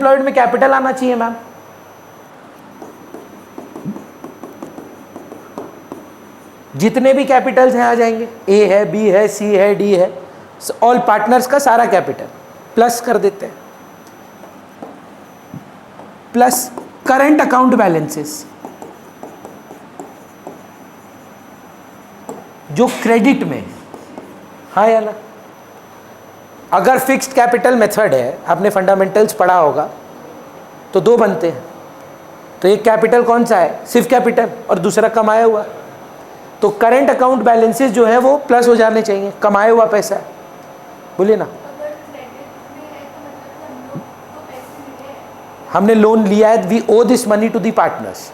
Employed में capital आना चाहिए मैम। जितने भी कैपिटल्स हैं आ जाएंगे, ए है, बी है, सी है, डी है, ऑल पार्टनर्स का सारा कैपिटल प्लस कर देते हैं, प्लस करंट अकाउंट बैलेंसेस जो क्रेडिट में, हाँ या ना। अगर फिक्स्ड कैपिटल मेथड है, आपने फंडामेंटल्स पढ़ा होगा, तो दो बनते हैं। तो एक कैपिटल कौन सा है, सिर्फ कैपिटल, और दूसरा कमाया हुआ। तो करंट अकाउंट बैलेंसेस जो है वो प्लस हो जाने चाहिए, कमाया हुआ पैसा है, बोलिए ना। हमने लोन लिया है, we owe this money to the partners,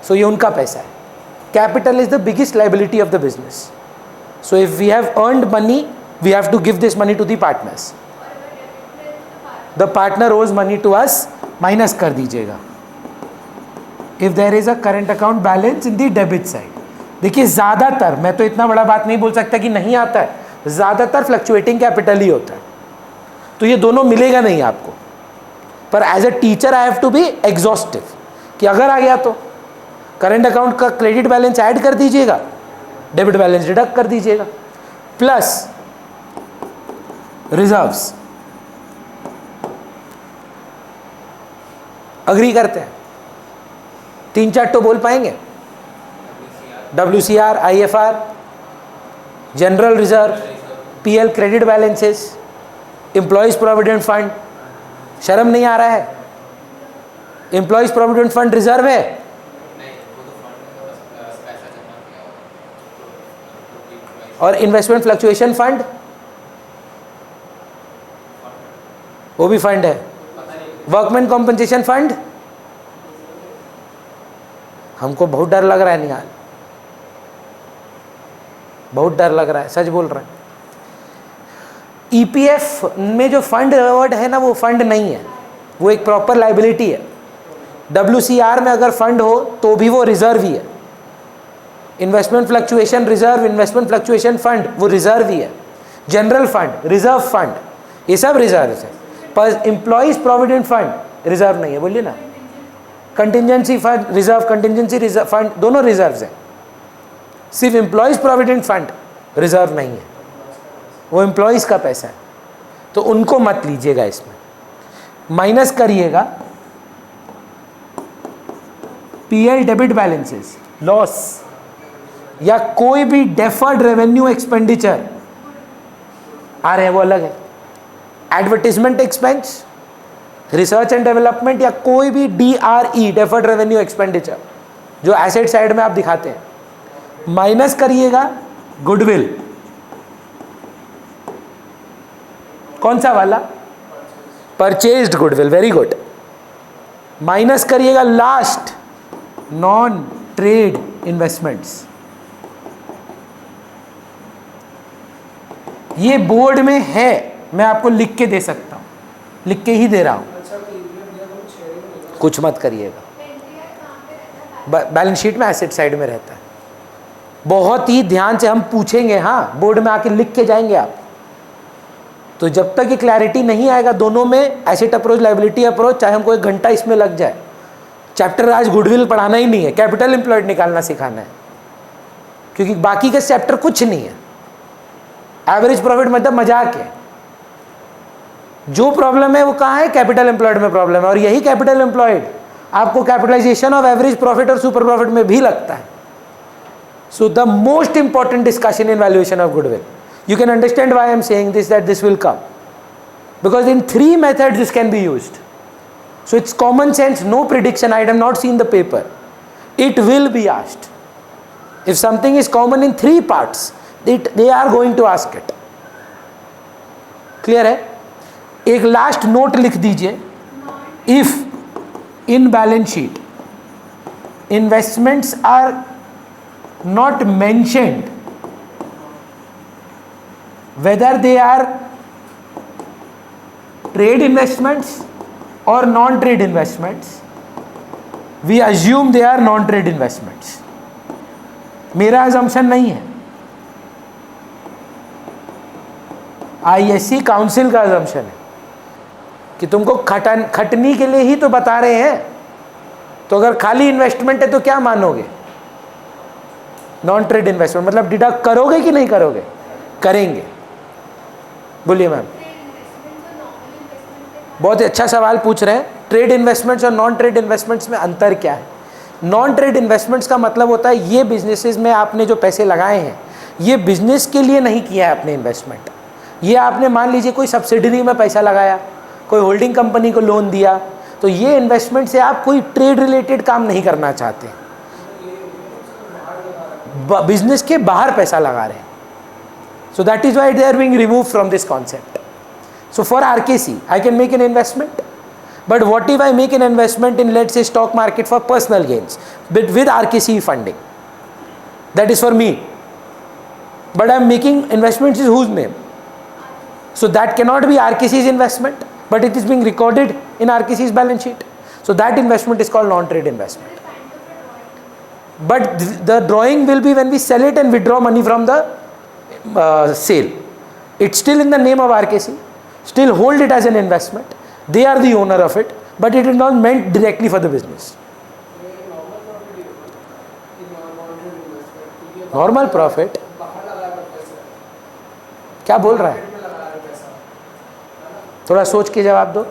so ये उनका पैसा है। Capital is the biggest liability of the business, so if we have earned money we have to give this money to the partners. The partner owes money to us, minus कर दीजिएगा if there is a current account balance in the debit side. देखिए ज़्यादातर, मैं तो इतना बड़ा बात नहीं बोल सकता कि नहीं आता है, ज़्यादातर फ्लक्चुएटिंग कैपिटल ही होता है, तो ये दोनों मिलेगा नहीं आपको। पर as a teacher I have to be exhaustive कि अगर आ गया तो करंट अकाउंट का क्रेडिट बैलेंस ऐड कर दीजिएगा, डेबिट बैलेंस डिडक्ट कर दीजिएगा, प्लस रिजर्व्स। अग्री करते हैं? 3-4 तो बोल पाएंगे? WCR, IFR, general reserve, PL credit balances, employees provident fund. शर्म नहीं आ रहा है? एम्प्लॉयज प्रोविडेंट फंड रिजर्व है? और इन्वेस्टमेंट फ्लक्चुएशन फंड, वो भी फंड है। वर्कमैन कॉम्पनसेशन फंड, हमको बहुत डर लग रहा है निहाल, बहुत डर लग रहा है, सच बोल रहे हैं। EPF में जो फंड वर्ड है ना, वो फंड नहीं है, वो एक प्रॉपर लाइबिलिटी है। WCR में अगर फंड हो तो भी वो रिजर्व ही है। Investment fluctuation reserve, investment fluctuation fund, वो रिजर्व ही है। जनरल फंड, रिजर्व फंड, ये सब रिजर्व है। पर एम्प्लॉयज प्रोविडेंट फंड रिजर्व नहीं है, बोलिए ना। Contingency fund reserve, contingency reserve fund दोनों रिजर्व हैं। सिर्फ एम्प्लॉयज प्रोविडेंट फंड रिजर्व नहीं है, वो एम्प्लॉयज का पैसा है, तो उनको मत लीजिएगा इसमें। माइनस करिएगा PL डेबिट बैलेंसेस, लॉस या कोई भी डेफर्ड रेवेन्यू एक्सपेंडिचर आ रहे हैं, वो अलग है। Advertisement expense, research and development, या कोई भी DRE डेफर्ड रेवेन्यू एक्सपेंडिचर जो एसेट साइड में आप दिखाते हैं। माइनस करिएगा गुडविल, कौन सा वाला, purchased goodwill, very good. Minus करिएगा लास्ट नॉन ट्रेड इन्वेस्टमेंट्स। ये बोर्ड में है, मैं आपको लिख के दे सकता हूं, लिख के ही दे रहा हूं। कुछ मत करिएगा, बैलेंस शीट में एसेट साइड में रहता है। बहुत ही ध्यान से हम पूछेंगे, हाँ बोर्ड में आके लिख के जाएंगे आप। तो जब तक ये क्लैरिटी नहीं आएगा दोनों में, एसेट अप्रोच लायबिलिटी अप्रोच, चाहे हमको 1 घंटा इसमें लग जाए, चैप्टर आज गुडविल पढ़ाना ही नहीं है, कैपिटल एम्प्लॉयड निकालना सिखाना है, क्योंकि बाकी का चैप्टर कुछ नहीं है। एवरेज प्रॉफिट मतलब मजाक है। जो प्रॉब्लम है वो कहाँ है, कैपिटल एम्प्लॉयड में प्रॉब्लम है, और यही कैपिटल एम्प्लॉयड आपको कैपिटलाइजेशन ऑफ एवरेज प्रॉफिट और सुपर प्रॉफिट में भी लगता है। So the most important discussion in valuation of goodwill, you can understand why I am saying this, that this will come, because in 3 methods this can be used. So it's common sense, no prediction. I have not seen the paper, it will be asked. If something is common in 3 parts, they are going to ask it. Clear है? एक last note लिख दीजिए, if in balance sheet investments are not mentioned, whether they are trade investments or non-trade investments, we assume they are non-trade investments. मेरा assumption नहीं है, ISC council का assumption है कि तुमको खटनी के लिए ही तो बता रहे हैं। तो अगर खाली इन्वेस्टमेंट है तो क्या मानोगे? नॉन ट्रेड इन्वेस्टमेंट मतलब डिडक्ट करोगे कि नहीं करोगे? करेंगे। बोलिए मैम। बहुत अच्छा सवाल पूछ रहे हैं। ट्रेड इन्वेस्टमेंट्स और नॉन ट्रेड इन्वेस्टमेंट्स में अंतर क्या है? नॉन ट्रेड इन्वेस्टमेंट्स का मतलब होता है ये बिजनेसेस में आपने जो पैसे लगाए हैं ये बिजनेस के लिए नहीं किया है आपने इन्वेस्टमेंट। ये आपने मान लीजिए कोई सब्सिडरी में पैसा लगाया, कोई होल्डिंग कंपनी को लोन दिया, तो ये इन्वेस्टमेंट से आप कोई ट्रेड रिलेटेड काम नहीं करना चाहते, बिजनेस के बाहर पैसा लगा रहे हैं। So that is why they are being removed from this concept. So for RKC, I can make an investment. But what if I make an investment in, let's say, stock market for personal gains, but with RKC funding? That is for me. But I am making investments in whose name? So that cannot be RKC's investment, but it is being recorded in RKC's balance sheet. So that investment is called non-trade investment. But the drawing will be when we sell it and withdraw money from the sale. It's still in the name of RKC. Still hold it as an investment. They are the owner of it, but it is not meant directly for the business. Normal profit? क्या बोल रहा है? थोड़ा सोच के जवाब दो।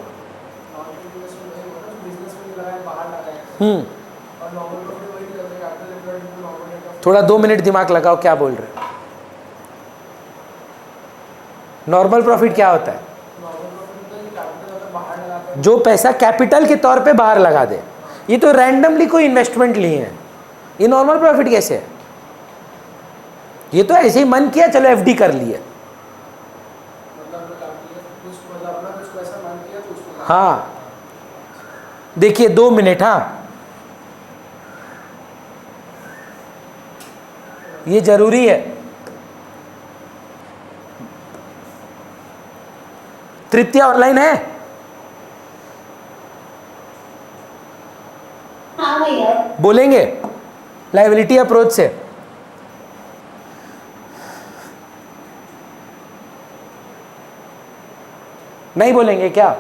थोड़ा 2 मिनट दिमाग लगाओ, क्या बोल रहे हो? नॉर्मल प्रॉफिट क्या होता है? जो पैसा कैपिटल के तौर पे बाहर लगा दे। ये तो रैंडमली कोई इन्वेस्टमेंट लिए हैं, ये नॉर्मल प्रॉफिट कैसे है? ये तो ऐसे ही मन किया चलो एफडी कर लिए। हाँ देखिए 2 मिनट, हाँ ये जरूरी है। तृतीया ऑनलाइन है? हाँ भैया। बोलेंगे लायबिलिटी अप्रोच से? नहीं बोलेंगे क्या?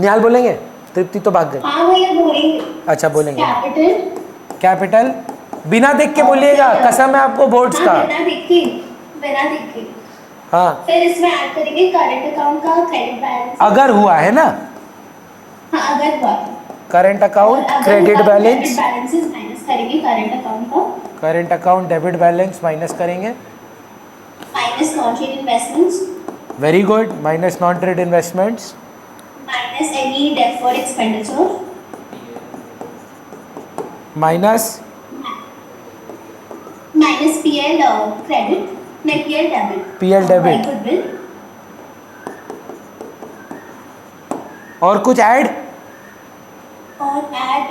निहाल बोलेंगे? तृप्ति तो भाग गई। हाँ भैया बोलेंगे। अच्छा बोलेंगे। कैपिटल बिना देख के बोलिएगा, कसम है आपको बोर्ड्स का। बिना देखे। हाँ फिर इसमें ऐड करेंगे करंट अकाउंट का क्रेडिट बैलेंस। अगर हुआ है ना? हाँ अगर हुआ current account credit balance minus करेंगे करंट अकाउंट का। Current account debit balance minus करेंगे। Minus non trade investments. Very good. Minus non trade investments. Minus any deferred expenditure. Minus PL credit नहीं PL debit. PL debit. Goodwill. और कुछ add? और add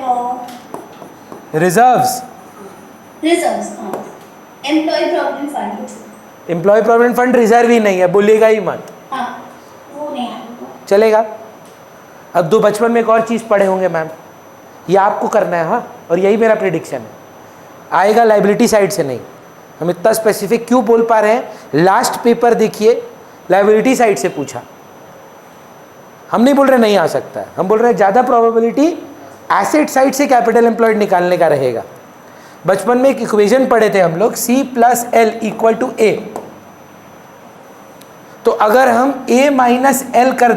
reserves. Employee provident fund. Employee provident fund reserve ही नहीं है, बोलिएगा ही मत। हाँ वो नहीं आएगा। चलेगा। अब दो बचपन में एक और चीज़ पढ़े होंगे मैम, ये आपको करना है। हाँ और यही मेरा प्रेडिक्शन है, आएगा लाइबिलिटी साइड से नहीं। हम इतना स्पेसिफिक क्यों बोल पा रहे हैं? लास्ट पेपर देखिए लाइबिलिटी साइड से पूछा। हम नहीं बोल रहे नहीं आ सकता है, हम बोल रहे हैं ज़्यादा प्रोबेबिलिटी एसेट साइड से कैपिटल एम्प्लॉयड निकालने का रहेगा। बचपन में एक इक्वेशन पढ़े थे हम लोग, C+L = A। तो अगर हम A - L कर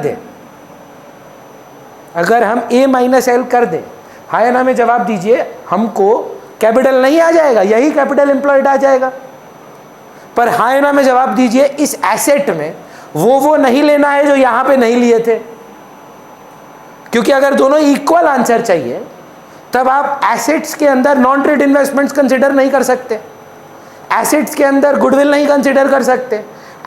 दें, हाय ना में जवाब दीजिए, हमको कैपिटल नहीं आ जाएगा, यही कैपिटल एम्प्लॉयड आ जाएगा। पर हाय ना में जवाब दीजिए इस एसेट में वो नहीं लेना है जो यहां पे नहीं लिए थे, क्योंकि अगर दोनों इक्वल आंसर चाहिए तब आप एसेट्स के अंदर नॉन ट्रेड इन्वेस्टमेंट्स कंसिडर नहीं कर सकते, एसेट्स के अंदर गुडविल नहीं कंसिडर कर सकते,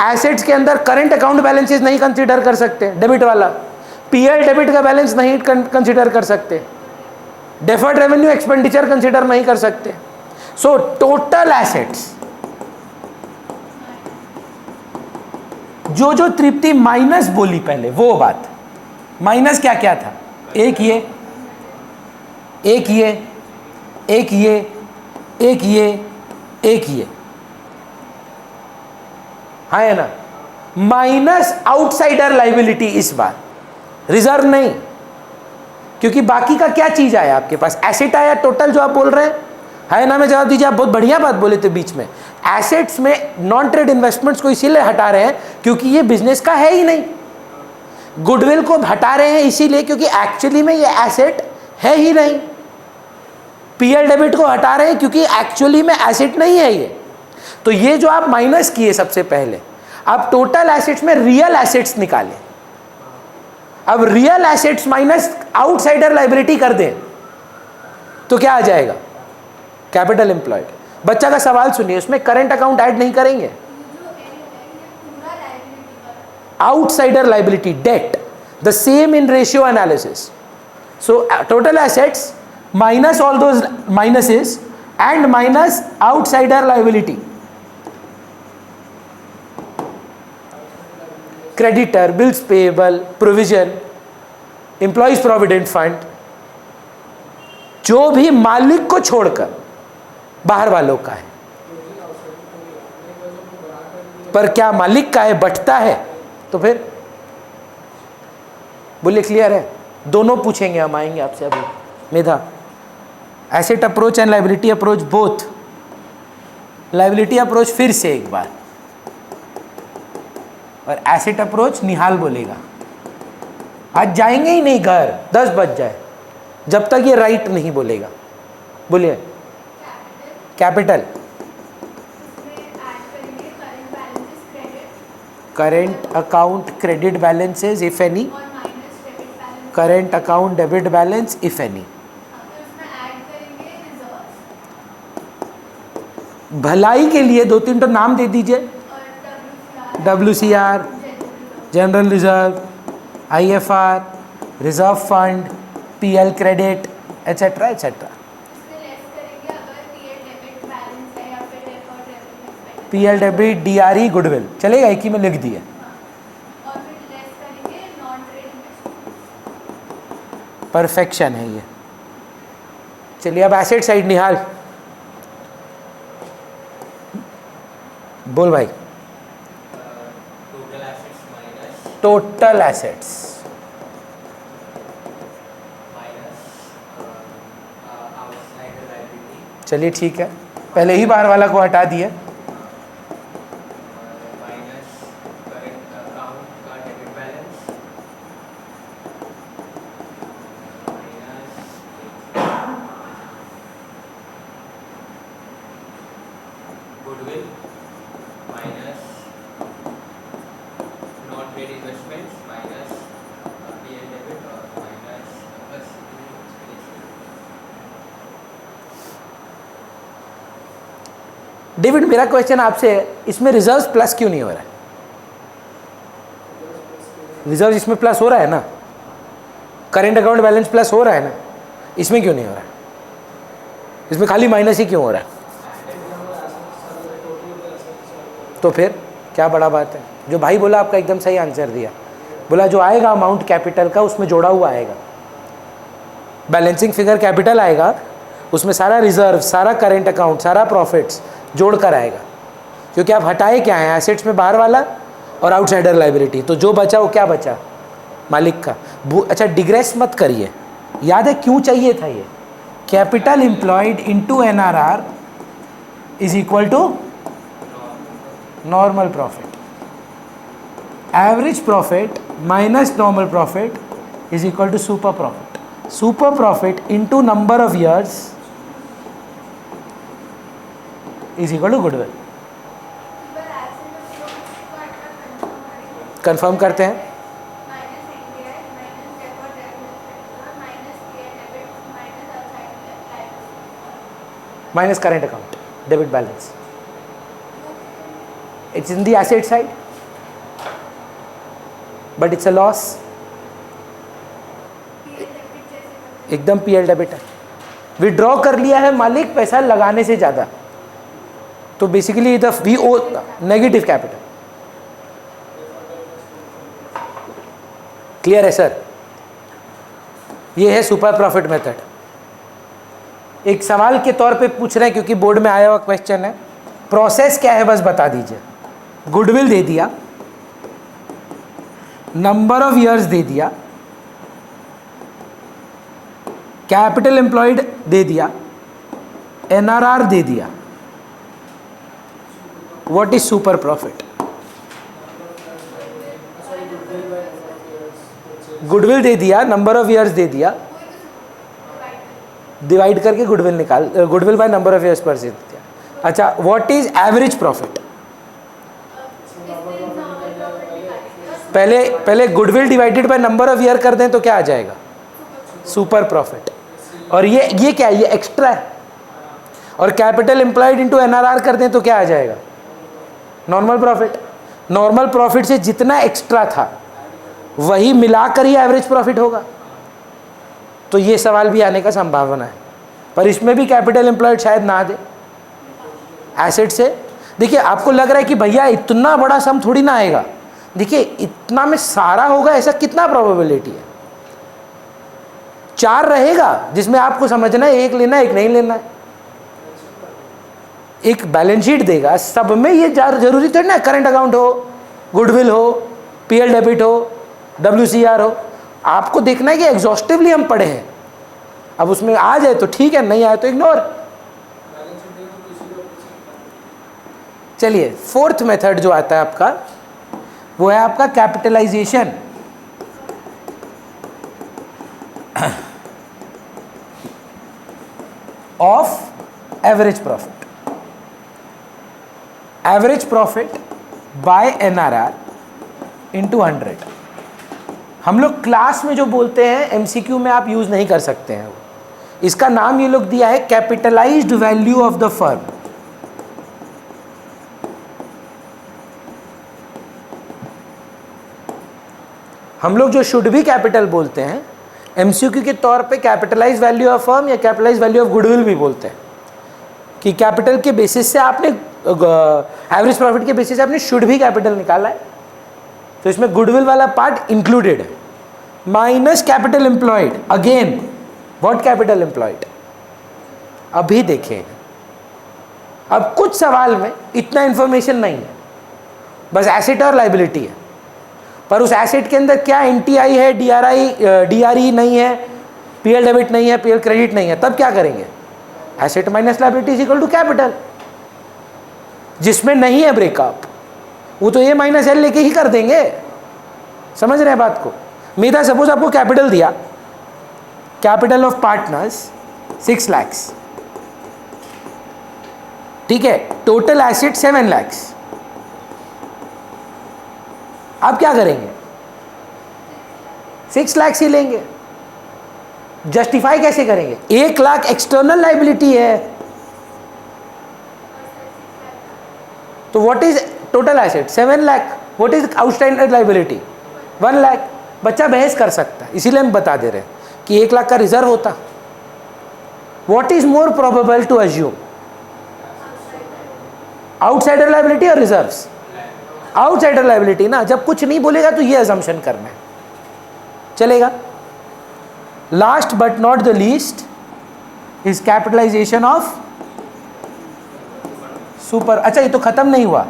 एसेट्स के अंदर करंट अकाउंट बैलेंसेस नहीं कंसिडर कर सकते, डेबिट वाला पीएल डेबिट का बैलेंस नहीं कंसिडर कर सकते, डेफर्ड रेवेन्यू एक्सपेंडिचर कंसिडर नहीं कर सकते। सो टोटल एसेट्स जो तृप्ति माइनस बोली पहले वो बात, माइनस क्या क्या था? एक ये हाँ है ना? माइनस आउटसाइडर लाइबिलिटी इस बार, रिजर्व नहीं, क्योंकि बाकी का क्या चीज आया आपके पास, एसेट आया टोटल जो आप बोल रहे हैं, है ना? में जवाब दीजिए। आप बहुत बढ़िया बात बोले थे बीच में। एसेट्स में नॉन ट्रेड इन्वेस्टमेंट्स को इसीलिए हटा रहे हैं क्योंकि ये बिजनेस का है ही नहीं। गुडविल को हटा रहे हैं इसीलिए क्योंकि एक्चुअली में ये एसेट है ही नहीं। पीएल डेबिट को हटा रहे हैं क्योंकि एक्चुअली में एसेट नहीं है ये। तो ये जो आप माइनस किए सबसे पहले, आप टोटल एसेट्स में रियल एसेट्स निकालें। अब real assets minus outsider liability कर दें तो क्या आ जाएगा? Capital employed. बच्चा का सवाल सुनिए, उसमें करंट अकाउंट ऐड नहीं करेंगे। Outsider liability, debt, the same in ratio analysis. So total assets minus all those minuses and minus outsider liability. Creditor, bills payable, provision, employees provident fund, जो भी मालिक को छोड़कर बाहर वालों का है, पर क्या मालिक का है, बंटता है, तो फिर बोलिए क्लियर है? दोनों पूछेंगे, हम आएंगे आपसे अभी। Medha, asset approach and liability approach both. Liability approach फिर से एक बार, और एसेट अप्रोच निहाल बोलेगा। आज जाएंगे ही नहीं घर, 10 बज जाए, जब तक ये राइट नहीं बोलेगा। बोलिए। Capital, current account credit balances if any, current account debit balance if any. भलाई के लिए 2-3 तो नाम दे दीजिए। WCR, general reserve, IFR, reserve fund, PL credit, etcetera etcetera. PL debit, DRE, goodwill, चलेगा? एक ही में लिख दिए। परफेक्शन है ये। चलिए अब एसेट साइड निहाल बोल भाई। टोटल एसेट्स चलिए ठीक है, पहले ही बाहर वाला को हटा दिए। डेविड, मेरा क्वेश्चन आपसे है, इसमें रिजर्व प्लस क्यों नहीं हो रहा है? रिजर्व इसमें प्लस हो रहा है ना, करेंट अकाउंट बैलेंस प्लस हो रहा है ना, इसमें क्यों नहीं हो रहा है? इसमें खाली माइनस ही क्यों हो रहा है? तो फिर क्या बड़ा बात है? जो भाई बोला आपका एकदम सही आंसर दिया। बोला जो आएगा अमाउंट कैपिटल का उसमें जोड़ा हुआ आएगा, बैलेंसिंग फिगर कैपिटल आएगा, उसमें सारा रिजर्व, सारा करेंट अकाउंट, सारा प्रॉफिट्स जोड़ कर आएगा। क्योंकि आप हटाए क्या है? एसेट्स में बाहर वाला और आउटसाइडर लायबिलिटी। तो जो बचा वो क्या बचा? मालिक का। अच्छा डिग्रेस मत करिए, याद है क्यों चाहिए था ये? Capital employed into NRR is equal to normal profit. Average profit minus normal profit is equal to super profit. Super profit into number of years is equal to goodwill. Confirm करते हैं। Minus current account debit balance, it's in the asset side but it's a loss. एकदम PL debit है, withdraw कर लिया है मालिक पैसा लगाने से ज्यादा, तो basically the V O negative capital. Clear है सर? ये है सुपर प्रॉफिट मेथड। एक सवाल के तौर पे पूछ रहे हैं क्योंकि बोर्ड में आया हुआ क्वेश्चन है। प्रोसेस क्या है बस बता दीजिए। गुडविल दे दिया, नंबर ऑफ ईयर्स दे दिया, कैपिटल एम्प्लॉयड दे दिया, एनआरआर दे दिया, what is super profit? Goodwill दे दिया, नंबर ऑफ ईयर्स दे दिया, डिवाइड करके गुडविल निकाल, goodwill by number of years पर से दिया। अच्छा, व्हाट इज एवरेज प्रॉफिट? पहले goodwill divided by number of year कर दें तो क्या आ जाएगा? Super profit. और ये क्या है? ये एक्स्ट्रा है। और कैपिटल एम्प्लॉयड इनटू एनआरआर कर दें तो क्या आ जाएगा? Normal profit. नॉर्मल प्रॉफिट से जितना एक्स्ट्रा था वही मिलाकर ही एवरेज प्रॉफिट होगा। तो ये सवाल भी आने का संभावना है, पर इसमें भी कैपिटल एम्प्लॉयड शायद ना दे। एसेट से देखिए, आपको लग रहा है कि भैया इतना बड़ा सम थोड़ी ना आएगा। देखिए, इतना में सारा होगा ऐसा कितना प्रोबेबिलिटी है? 4 रहेगा जिसमें आपको समझना है एक लेना है एक नहीं लेना है। एक बैलेंस शीट देगा, सब में ये जरूरी थोड़ी ना करंट अकाउंट हो, गुडविल हो, पीएल डेबिट हो, WCR हो। आपको देखना है कि एग्जॉस्टिवली हम पढ़े हैं। अब उसमें आ जाए तो ठीक है, नहीं आए तो इग्नोर। चलिए, फोर्थ मेथड जो आता है आपका, वो है आपका capitalisation of average profit. Average profit by NRR into 100। हम लोग क्लास में जो बोलते हैं एमसीक्यू में आप यूज नहीं कर सकते हैं। इसका नाम ये लोग दिया है capitalised value of the firm. हम लोग जो शुड बी कैपिटल बोलते हैं एमसीक्यू के तौर पे कैपिटलाइज वैल्यू ऑफ फर्म या कैपिटलाइज वैल्यू ऑफ गुडविल भी बोलते हैं, कि कैपिटल के बेसिस से आपने एवरेज प्रॉफिट के बेसिस से आपने शुड भी कैपिटल निकाला है, तो इसमें गुडविल वाला पार्ट इंक्लूडेड है, minus capital employed. Again what capital employed? अभी देखें, अब कुछ सवाल में इतना इंफॉर्मेशन नहीं है, बस एसेट और लाइबिलिटी है, पर उस एसेट के अंदर क्या एनटीआई है, डीआरई नहीं है, पीएल डेबिट नहीं है, पीएल क्रेडिट नहीं है, तब क्या करेंगे? Asset minus liability is equal to capital. जिसमें नहीं है ब्रेकअप वो तो ए माइनस एल लेके ही कर देंगे। समझ रहे हैं बात को? मेरा सपोज आपको कैपिटल दिया, कैपिटल ऑफ पार्टनर्स 6 लाख, ठीक है, टोटल एसेट 7 लाख। आप क्या करेंगे? 6 लाख ही लेंगे। जस्टिफाई कैसे करेंगे? 1 लाख एक्सटर्नल लाइबिलिटी है, तो what is total asset? 7 lakh. What is outstanding liability? 1 lakh. बच्चा बहस कर सकता है, इसीलिए हम बता दे रहे हैं कि 1 लाख का रिजर्व होता। What is more probable to assume? Outsider liability और रिजर्व्स? आउटसाइडर लाइबिलिटी ना। जब कुछ नहीं बोलेगा तो ये अजम्पशन करना है, चलेगा। Last but not the least is capitalisation of super. अच्छा, ये तो खत्म नहीं हुआ,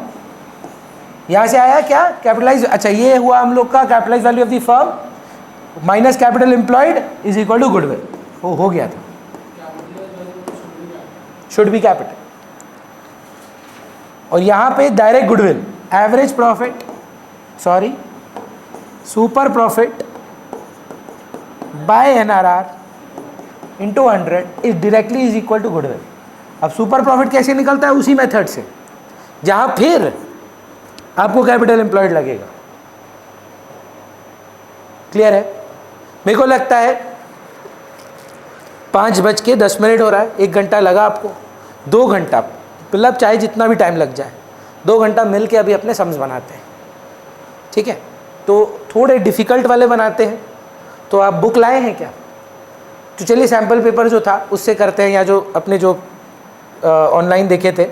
यहां से आया क्या? कैपिटलाइज। अच्छा, ये हुआ हम लोग का capitalise value of the firm minus capital employed is equal to goodwill. वो हो गया था, शुड बी कैपिटल। और यहां पे direct goodwill, average profit, sorry super profit by NRR into 100 is directly is equal to goodwill. अब super profit कैसे निकलता है? उसी मेथड से, जहां फिर आपको कैपिटल एम्प्लॉयड लगेगा। क्लियर है? मेरे को लगता है 5:10 हो रहा है, 1 घंटा लगा आपको, 2 घंटा मतलब चाहे जितना भी टाइम लग जाए, 2 घंटा मिल के अभी अपने सम्स बनाते हैं, ठीक है? तो थोड़े डिफ़िकल्ट वाले बनाते हैं। तो आप बुक लाए हैं क्या? तो चलिए सैम्पल पेपर जो था उससे करते हैं, या जो अपने जो ऑनलाइन देखे थे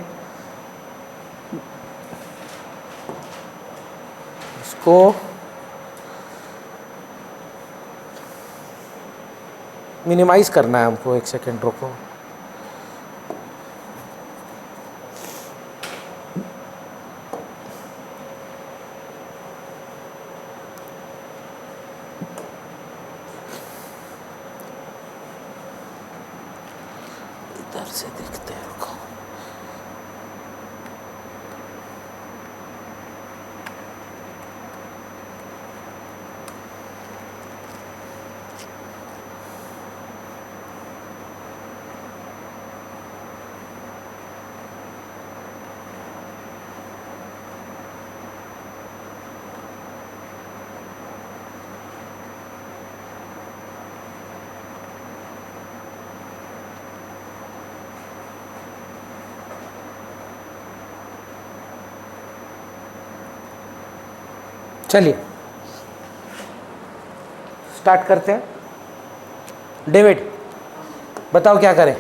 इसको मिनिमाइज करना है हमको। 1 सेकेंड रुको। इधर से देखते हैं, रुको। चलिए स्टार्ट करते हैं। डेविड बताओ क्या करें।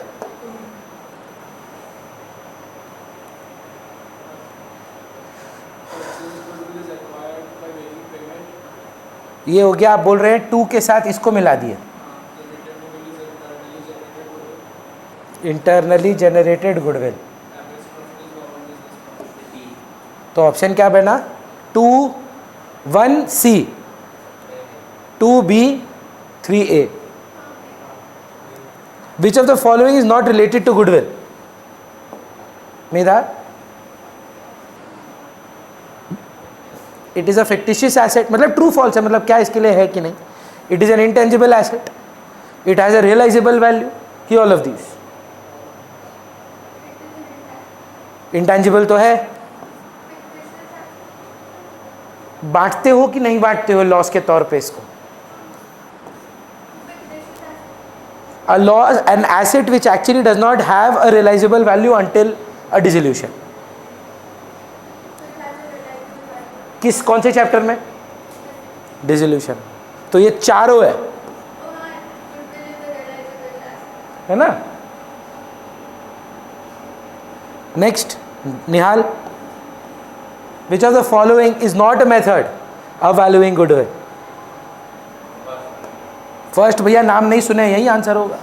ये हो गया, आप बोल रहे हैं 2 के साथ इसको मिला दिए, इंटरनली जनरेटेड गुडविल। तो ऑप्शन क्या बना? 2(1)(c), 2(b), 3(a). Which of the following is not related to goodwill? Medha, it is a fictitious asset, मतलब ट्रू फॉल्स है, मतलब क्या इसके लिए है कि नहीं। It is an intangible asset, it has a realisable value, कि ऑल ऑफ दीज। इंटेंजिबल तो है। बांटते हो कि नहीं बांटते हो लॉस के तौर पे इसको? A loss, an asset which actually does not have a realizable value until a dissolution. किस कौन से चैप्टर में? डिसोल्यूशन। तो ये चारों है ना। Next Nihal, which of the following is not a method of valuing goodwill? First भैया नाम नहीं सुने, यही आंसर होगा।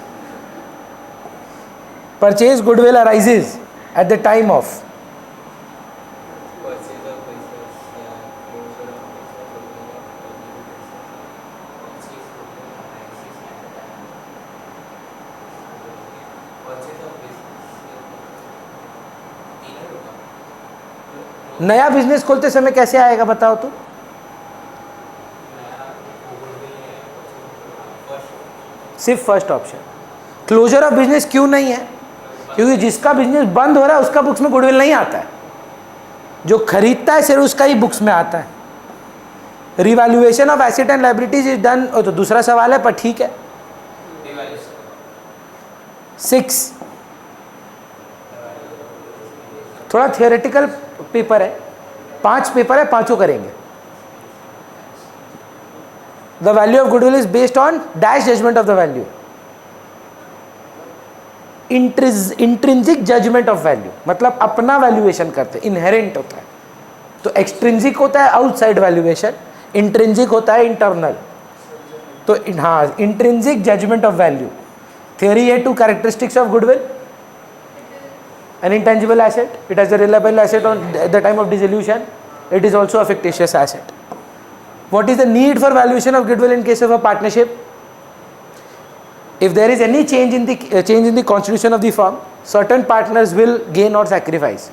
Purchase goodwill arises at the time of नया बिजनेस खोलते समय कैसे आएगा बताओ तो? सिर्फ first option. Closure of business क्यों नहीं है? क्योंकि जिसका बिजनेस बंद हो रहा है उसका बुक्स में गुडविल नहीं आता है, जो खरीदता है सिर्फ उसका ही बुक्स में आता है। Revaluation of asset and liabilities is done, तो दूसरा सवाल है पर ठीक है। 6 थोड़ा थियोरेटिकल पेपर है, 5 पेपर है, 5 करेंगे। The value of goodwill is based on dash judgment of the value. Intrinsic judgment of value, मतलब अपना वैल्यूएशन करते हैं, इनहेरेंट होता है। तो एक्सट्रिंसिक होता है आउटसाइड वैल्यूएशन, इंट्रिंसिक होता है इंटरनल। तो हाँ, intrinsic judgment of value. Theory है 2 characteristics of goodwill. An intangible asset, it has a reliable asset at the time of dissolution, it is also a fictitious asset. What is the need for valuation of goodwill in case of a partnership? If there is any change in the constitution of the firm, certain partners will gain or sacrifice.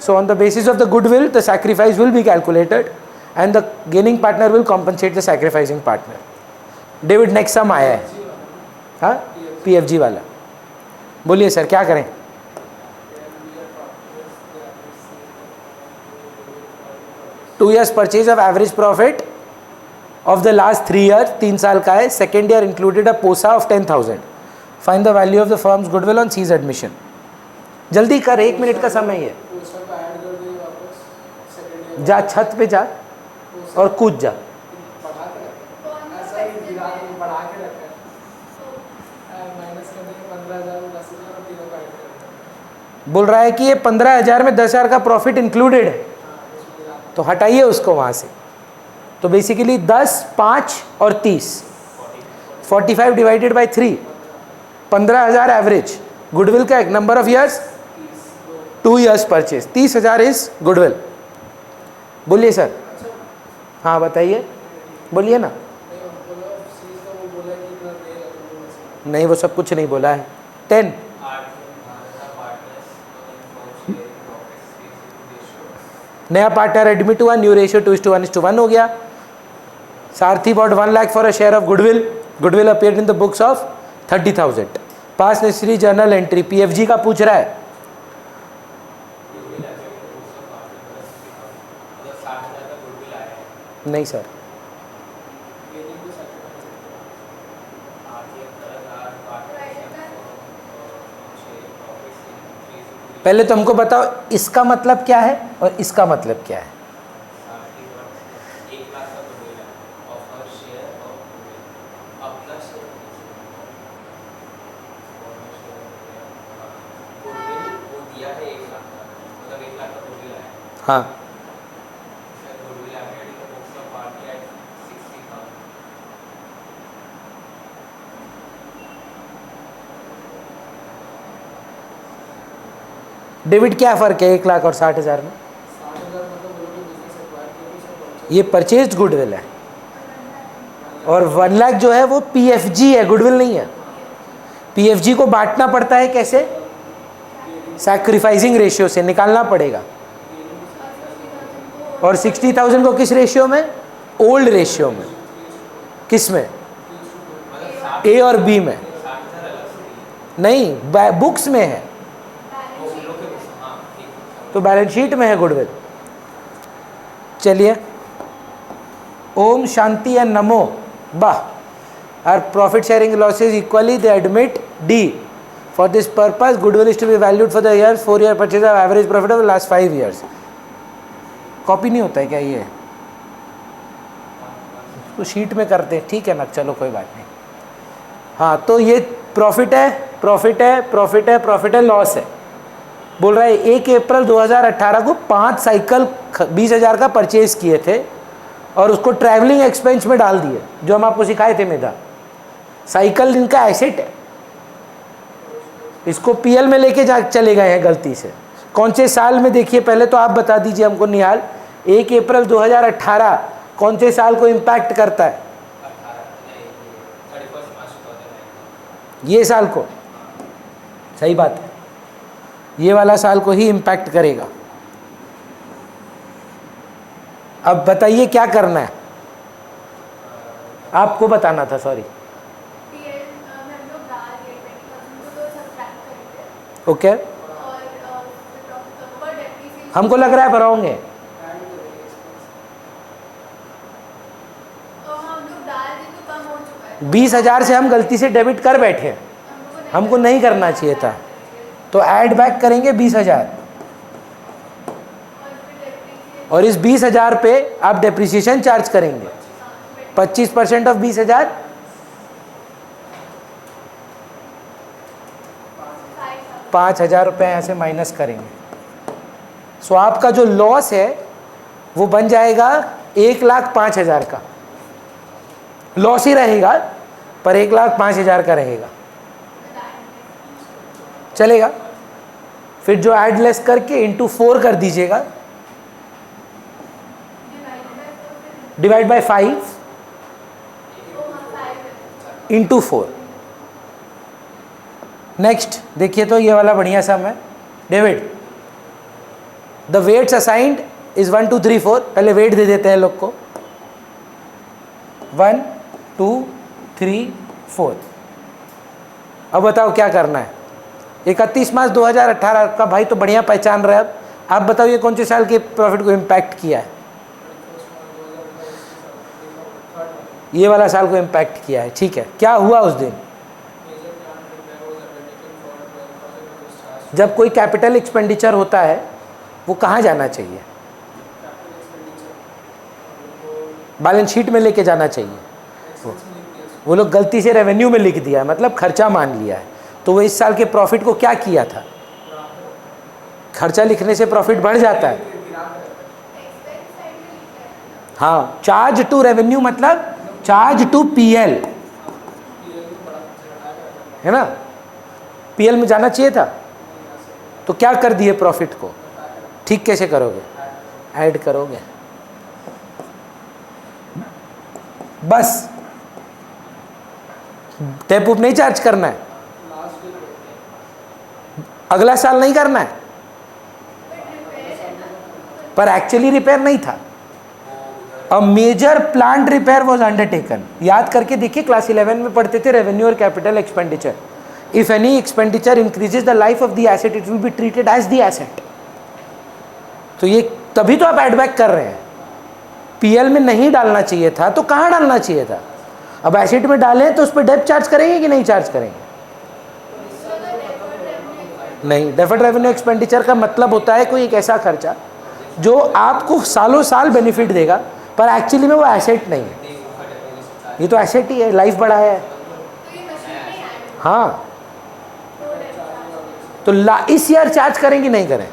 So on the basis of the goodwill, the sacrifice will be calculated and the gaining partner will compensate the sacrificing partner. David, next sum आया है, हाँ, PFG वाला। बोलिए sir क्या करें? Two years purchase of average profit of the last 3 year, 3 साल का है। सेकेंड ईयर इंक्लूडेड अ पोसा of 10,000। Find the value of the firm's goodwill on C's admission. जल्दी कर, 1 मिनट का समय है। जा छत पे जा और कूद जा। बोल रहा है कि ये 15,000 में 10,000 का प्रॉफिट इंक्लूडेड है, तो हटाइए उसको वहाँ से। तो बेसिकली 10, 5 और 30, 45 डिवाइडेड बाई 3, 15,000 एवरेज। गुडविल का एक number of years, 2 years purchase, 30,000 is goodwill. बोलिए सर। हाँ बताइए, बोलिए ना। नहीं वो सब कुछ नहीं बोला है। 10 नया पार्टनर एडमिट हुआ, न्यू रेशियो 2:1:1 हो गया। Sarathi bought 1 lakh for a share of goodwill, goodwill appeared in the books of 30,000। Pass necessary journal entry, PFG का पूछ रहा है। नहीं सर, पहले तो हमको बताओ इसका मतलब क्या है और इसका मतलब क्या है। हाँ, डेबिट क्या फ़र्क है 1 लाख और 60,000 में? ये परचेज्ड गुडविल है और 1 लाख जो है वो पीएफजी है, गुडविल नहीं है। पीएफजी को बांटना पड़ता है कैसे? सैक्रिफाइसिंग रेशियो से निकालना पड़ेगा। और 60,000 को किस रेशियो में? ओल्ड रेशियो में। किस में? ए और बी में नहीं, बुक्स में है तो बैलेंस शीट में है गुडविल। चलिए, ओम शांति एंड नमो वाह। Are profit sharing losses equally they admit D. For this purpose goodwill is to be valued for the year 4 year purchase of average profit of last 5 years. Copy नहीं होता है क्या ये? तो शीट में करते हैं, ठीक है ना, चलो कोई बात नहीं। हाँ, तो ये प्रॉफिट है, प्रॉफिट है, प्रॉफिट है, प्रॉफिट है, लॉस है। बोल रहा है 1 अप्रैल 2018 को 5 साइकिल 20,000 का परचेज किए थे और उसको ट्रैवलिंग एक्सपेंस में डाल दिए, जो हम आपको सिखाए थे मेधा। साइकिल इनका एसेट है, इसको पीएल में लेके जा चले गए हैं गलती से। कौन से साल में देखिए, पहले तो आप बता दीजिए हमको निहाल, 1 अप्रैल 2018 कौन से साल को इम्पैक्ट करता है? ये साल को, सही बात है, ये वाला साल को ही इम्पैक्ट करेगा। अब बताइए क्या करना है, आपको बताना था, सॉरी। ओके, हमको लग रहा है भराओगे। 20,000 से हम गलती से डेबिट कर बैठे, हमको नहीं करना चाहिए था, तो ऐड बैक करेंगे 20,000 और इस 20,000 पे आप डेप्रिसिएशन चार्ज करेंगे 25% ऑफ 20,000, 5,000 रुपये यहाँ से माइनस करेंगे। सो आपका जो लॉस है वो बन जाएगा 1,05,000 का। लॉस ही रहेगा पर 1,05,000 का रहेगा, चलेगा। फिर जो ऐड लेस करके इंटू 4 कर दीजिएगा, डिवाइड बाय 5 इंटू 4। नेक्स्ट देखिए, तो ये वाला बढ़िया सम है। David, the weights assigned is 1 2 3 4। पहले वेट दे देते हैं लोग को, 1 2 3 4। अब बताओ क्या करना है। 31 मार्च 2018 का भाई तो बढ़िया पहचान रहे। अब आप बताओ ये कौन से साल के प्रॉफिट को इम्पैक्ट किया है? ये वाला साल को इम्पैक्ट किया है, ठीक है। क्या हुआ उस दिन? जब कोई कैपिटल एक्सपेंडिचर होता है वो कहाँ जाना चाहिए? बैलेंस शीट में लेके जाना चाहिए। वो लोग गलती से रेवेन्यू में लिख दिया है, मतलब खर्चा मान लिया है, तो वो इस साल के प्रॉफिट को क्या किया था? खर्चा लिखने से प्रॉफिट बढ़ जाता है। हाँ, चार्ज टू रेवेन्यू मतलब चार्ज टू पीएल है ना, पीएल में जाना चाहिए था, तो क्या कर दिए प्रॉफिट को? ठीक कैसे करोगे? ऐड करोगे बस, टैप उप नहीं चार्ज करना है, अगला साल नहीं करना है। पर एक्चुअली रिपेयर नहीं था। A major plant repair was undertaken. याद करके देखिए, क्लास 11 में पढ़ते थे रेवेन्यू और capital expenditure. If any expenditure increases the life of the asset it will be treated as the asset. तो ये तभी तो आप एडबैक कर रहे हैं। पीएल में नहीं डालना चाहिए था तो कहाँ डालना चाहिए था? अब एसेट में डालें तो उस पर डेब्ट चार्ज करेंगे कि नहीं चार्ज करेंगे? नहीं। डेफर्ड रेवेन्यू एक्सपेंडिचर का मतलब होता है कोई एक ऐसा खर्चा जो आपको सालों साल बेनिफिट देगा, पर एक्चुअली में वो एसेट नहीं है। ये तो एसेट ही है, लाइफ बढ़ाया है। हाँ, तो इस ईयर चार्ज करेंगे नहीं करें,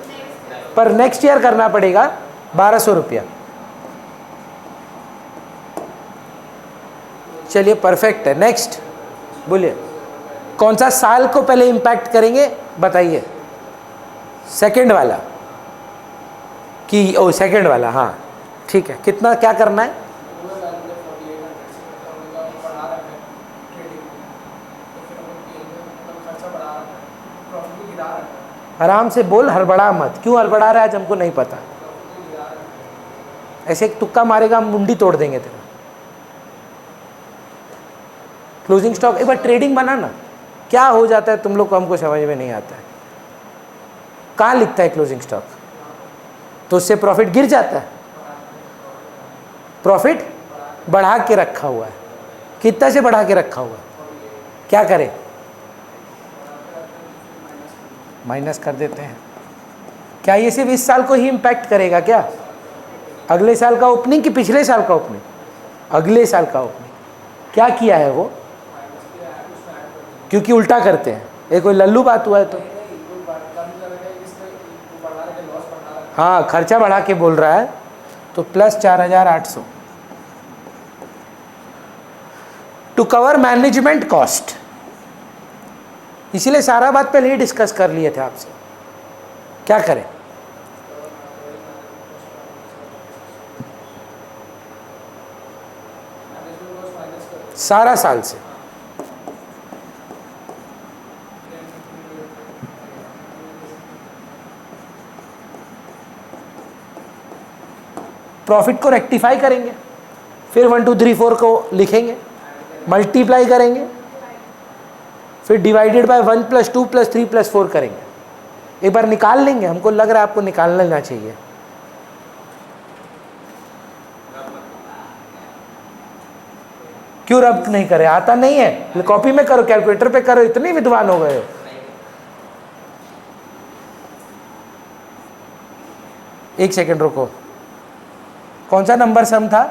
पर नेक्स्ट ईयर करना पड़ेगा 1200 रुपया। चलिए परफेक्ट है। नेक्स्ट बोलिए, कौन सा साल को पहले इंपैक्ट करेंगे बताइए? सेकंड वाला कि ओ सेकंड वाला? हाँ ठीक है। कितना क्या करना है? आराम से बोल, हड़बड़ा मत। क्यों हड़बड़ा रहा है आज हमको नहीं पता। ऐसे एक तुक्का मारेगा हम मुंडी तोड़ देंगे तेरा। क्लोजिंग स्टॉक एक बार ट्रेडिंग बना ना, क्या हो जाता है तुम लोग को हमको समझ में नहीं आता है। कहाँ लिखता है क्लोजिंग स्टॉक? तो उससे प्रॉफिट गिर जाता है। प्रॉफिट बढ़ा के रखा हुआ है। कितना से बढ़ा के रखा हुआ है? क्या करें? माइनस कर देते हैं। क्या ये सिर्फ इस साल को ही इम्पैक्ट करेगा क्या? अगले साल का ओपनिंग कि पिछले साल का ओपनिंग? अगले साल का ओपनिंग। क्या किया है वो? क्योंकि उल्टा करते हैं। ये कोई लल्लू बात हुआ है तो? हाँ, खर्चा बढ़ा के बोल रहा है तो plus 4800 to cover management cost. इसीलिए सारा बात पहले ही डिस्कस कर लिए थे आपसे। क्या करें? सारा साल से प्रॉफिट को रेक्टिफाई करेंगे, फिर 1 2 3 4 को लिखेंगे, मल्टीप्लाई करेंगे, फिर डिवाइडेड बाय 1 + 2 + 3 + 4 करेंगे। एक बार निकाल लेंगे। हमको लग रहा है आपको निकाल लेना चाहिए। क्यों रब नहीं करे? आता नहीं है? कॉपी में करो, कैलकुलेटर पे करो। इतने विद्वान हो गए हो। एक सेकंड रुको। कौन सा नंबर सम था?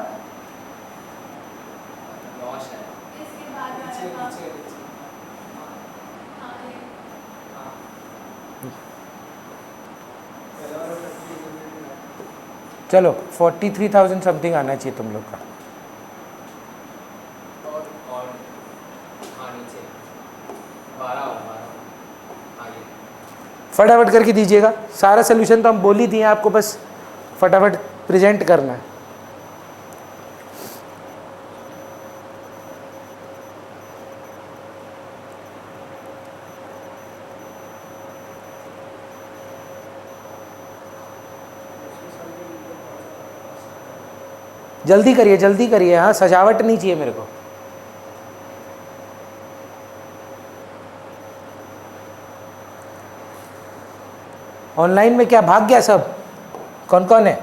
चलो 43,000 समथिंग आना चाहिए तुम लोग का। फटाफट करके दीजिएगा। सारा सोल्यूशन तो हम बोल ही दिए आपको, बस फटाफट प्रेजेंट करना है। जल्दी करिए, जल्दी करिए। हाँ, सजावट नहीं चाहिए मेरे को। ऑनलाइन में क्या भाग गया सब? कौन कौन है?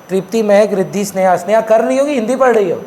तृप्ति, महक, रिद्धि, स्नेहा। स्नेहा कर रही होगी, हिंदी पढ़ रही हो?